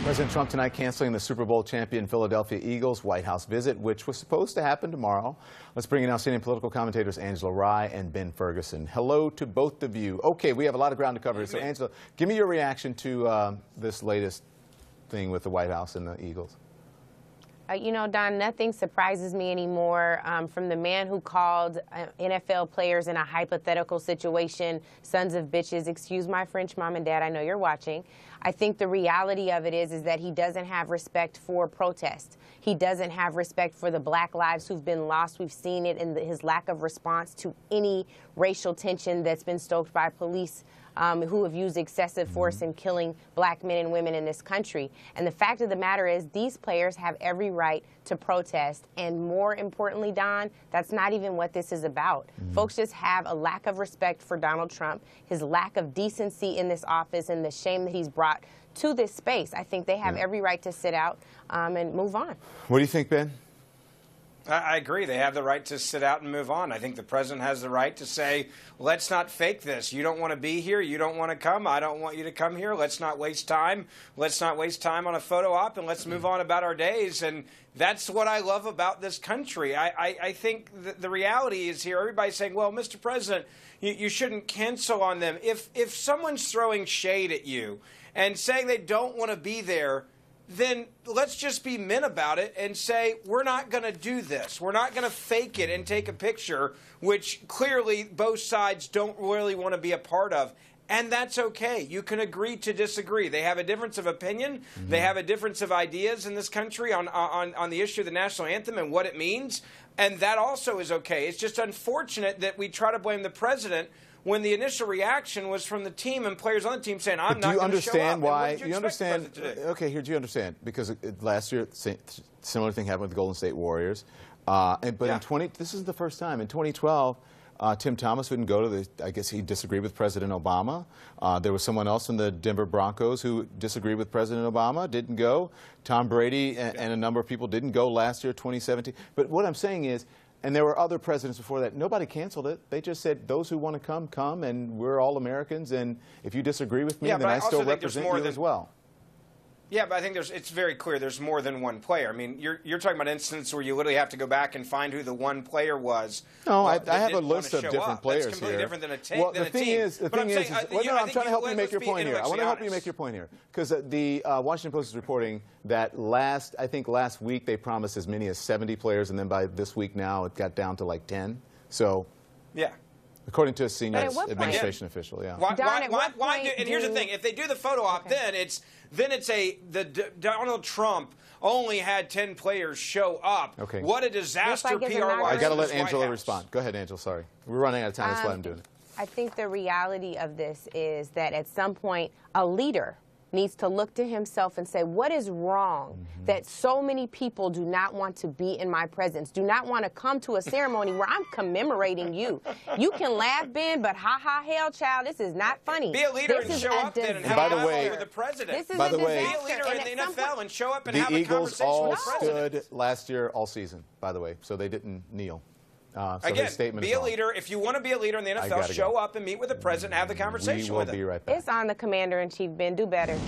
President Trump tonight canceling the Super Bowl champion Philadelphia Eagles White House visit, which was supposed to happen tomorrow. Let's bring in our senior political commentators Angela Rye and Ben Ferguson. Hello to both of you. Okay, we have a lot of ground to cover. So, Angela, give me your reaction to this latest thing with the White House and the Eagles. You know, Don, nothing surprises me anymore from the man who called NFL players in a hypothetical situation sons of bitches. Excuse my French, Mom and Dad. I know you're watching. I think the reality of it is that he doesn't have respect for protest. He doesn't have respect for the black lives who've been lost. We've seen it in his lack of response to any racial tension that's been stoked by police who have used excessive force in killing black men and women in this country. And the fact of the matter is these players have every right to protest. And more importantly, Don, that's not even what this is about. Folks just have a lack of respect for Donald Trump, his lack of decency in this office, and the shame that he's brought to this space. I think they have every right to sit out and move on. What do you think, Ben? I agree. They have the right to sit out and move on. I think the president has the right to say, let's not fake this. You don't want to be here. You don't want to come. I don't want you to come here. Let's not waste time. Let's not waste time on a photo op, and let's move on about our days. And that's what I love about this country. I think the reality is here, everybody's saying, well, Mr. President, you shouldn't cancel on them. If someone's throwing shade at you and saying they don't want to be there, then let's just be men about it and say, we're not going to do this. We're not going to fake it and take a picture, which clearly both sides don't really want to be a part of. And that's okay. You can agree to disagree. They have a difference of opinion. They have a difference of ideas in this country on the issue of the national anthem and what it means. And that also is okay. It's just unfortunate that we try to blame the president when the initial reaction was from the team and players on the team saying, I'm not going to show up. Do you understand why? You understand? Okay, here, do you understand? Because last year, similar thing happened with the Golden State Warriors. But this isn't the first time. In 2012, Tim Thomas wouldn't go to the, I guess he disagreed with President Obama. There was someone else from the Denver Broncos who disagreed with President Obama, didn't go. Tom Brady and a number of people didn't go last year, 2017. But what I'm saying is, and there were other presidents before that. Nobody canceled it. They just said, those who want to come, come, and we're all Americans, and if you disagree with me, then I still represent you as well. Yeah, but I think it's very clear there's more than one player. I mean, you're talking about instances where you literally have to go back and find who the one player was. No, I have a list of different players That's completely here. different than a team. The thing is, I'm trying to help you make your point here. I want to help you make your point here. Because the Washington Post is reporting that I think last week they promised as many as 70 players, and then by this week now it got down to like 10. So, yeah. According to a senior administration official, yeah. And here's the thing: if they do the photo op, then Donald Trump only had 10 players show up. Okay. What a disaster PR-wise. I got to let Angela respond. Go ahead, Angela. Sorry, we're running out of time. That's why I'm doing it. I think the reality of this is that at some point a leader needs to look to himself and say, what is wrong that so many people do not want to be in my presence, do not want to come to a ceremony where I'm commemorating you? You can laugh, Ben, but ha ha hell, child, this is not funny. Be a leader and show up then and have a conversation with the president. By the way, be a leader in the NFL and show up and have a conversation with the president. The Eagles all stood last year all season, by the way, so they didn't kneel. Again, be a leader. If you want to be a leader in the NFL, show up and meet with the president and have the conversation with him. We will be right back. It's on the commander-in-chief, Ben. Do better.